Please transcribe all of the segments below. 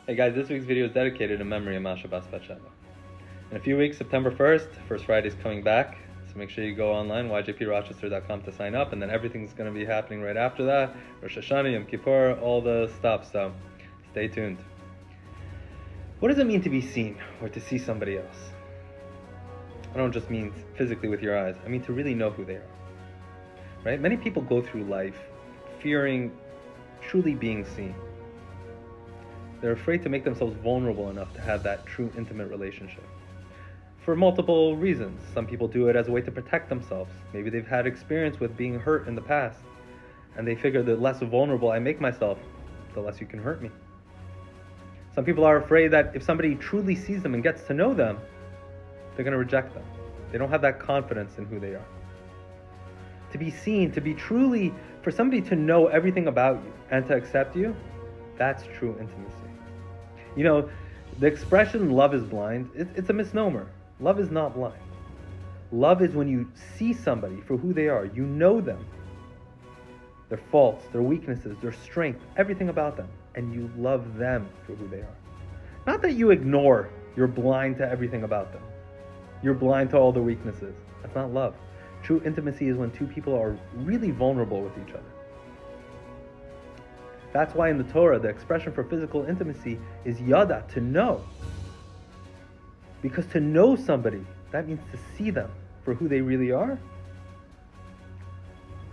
Hey guys, this week's video is dedicated in memory of Masha Bas Bat Sheva. In a few weeks, September 1st, First Friday is coming back, so make sure you go online, yjprochester.com to sign up, and then everything's going to be happening right after that. Rosh Hashanah, Yom Kippur, all the stuff, so stay tuned. What does it mean to be seen, or to see somebody else? I don't just mean physically with your eyes, I mean to really know who they are. Right? Many people go through life fearing truly being seen. They're afraid to make themselves vulnerable enough to have that true intimate relationship. For multiple reasons. Some people do it as a way to protect themselves. Maybe they've had experience with being hurt in the past, and they figure the less vulnerable I make myself, the less you can hurt me. Some people are afraid that if somebody truly sees them and gets to know them, they're going to reject them. They don't have that confidence in who they are. To be seen, to be truly, for somebody to know everything about you and to accept you, that's true intimacy. You know, the expression love is blind, it's a misnomer. Love is not blind. Love is when you see somebody for who they are. You know them, their faults, their weaknesses, their strength, everything about them, and you love them for who they are. Not that you ignore, you're blind to everything about them. You're blind to all their weaknesses. That's not love. True intimacy is when two people are really vulnerable with each other. That's why in the Torah, the expression for physical intimacy is yada, to know. Because to know somebody, that means to see them for who they really are.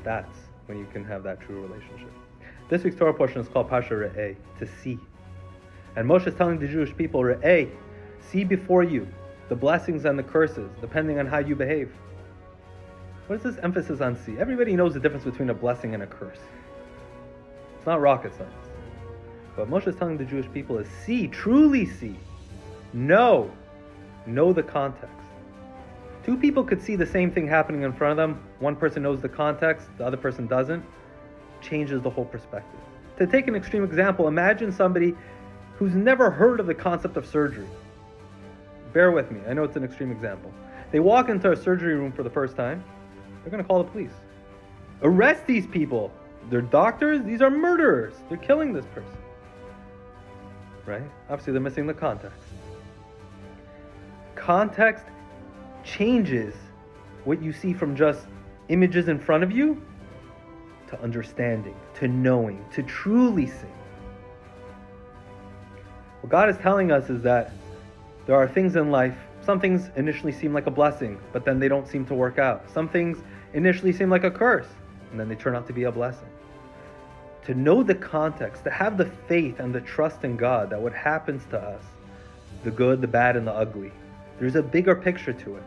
That's when you can have that true relationship. This week's Torah portion is called Parsha Re'eh, to see. And Moshe is telling the Jewish people, Re'eh, see before you the blessings and the curses, depending on how you behave. What is this emphasis on see? Everybody knows the difference between a blessing and a curse. It's not rocket science. What Moshe is telling the Jewish people is see, truly see. Know the context. Two people could see the same thing happening in front of them. One person knows the context, the other person doesn't. Changes the whole perspective. To take an extreme example, imagine somebody who's never heard of the concept of surgery. Bear with me, I know it's an extreme example. They walk into a surgery room for the first time, they're going to call the police. Arrest these people. They're doctors, these are murderers. They're killing this person. Right? Obviously they're missing the context. Context changes what you see from just images in front of you to understanding, to knowing, to truly seeing. What God is telling us is that there are things in life, some things initially seem like a blessing, but then they don't seem to work out. Some things initially seem like a curse, and then they turn out to be a blessing. To know the context, to have the faith and the trust in God that what happens to us, the good, the bad, and the ugly, there's a bigger picture to it.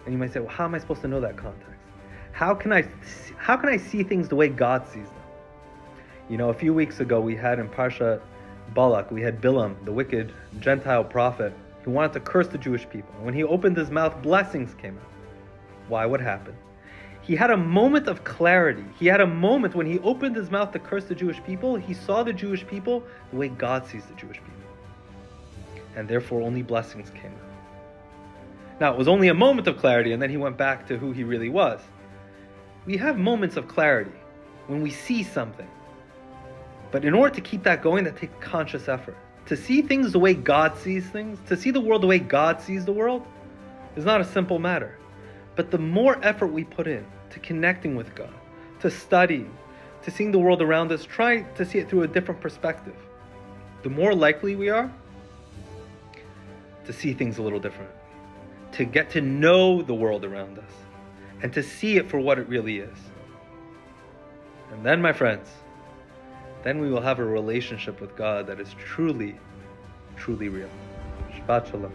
And you might say, well, how am I supposed to know that context? How can I see things the way God sees them? You know, a few weeks ago we had in Parsha Balak, we had Bilam, the wicked Gentile prophet, who wanted to curse the Jewish people. And when he opened his mouth, blessings came out. Why? What happened? He had a moment of clarity. He had a moment when he opened his mouth to curse the Jewish people, he saw the Jewish people the way God sees the Jewish people. And therefore only blessings came out. Now, it was only a moment of clarity, and then he went back to who he really was. We have moments of clarity when we see something. But in order to keep that going, that takes conscious effort. To see things the way God sees things, to see the world the way God sees the world, is not a simple matter. But the more effort we put in to connecting with God, to studying, to seeing the world around us, try to see it through a different perspective, the more likely we are to see things a little different, to get to know the world around us, and to see it for what it really is. And then, my friends, then we will have a relationship with God that is truly, truly real. Shabbat Shalom.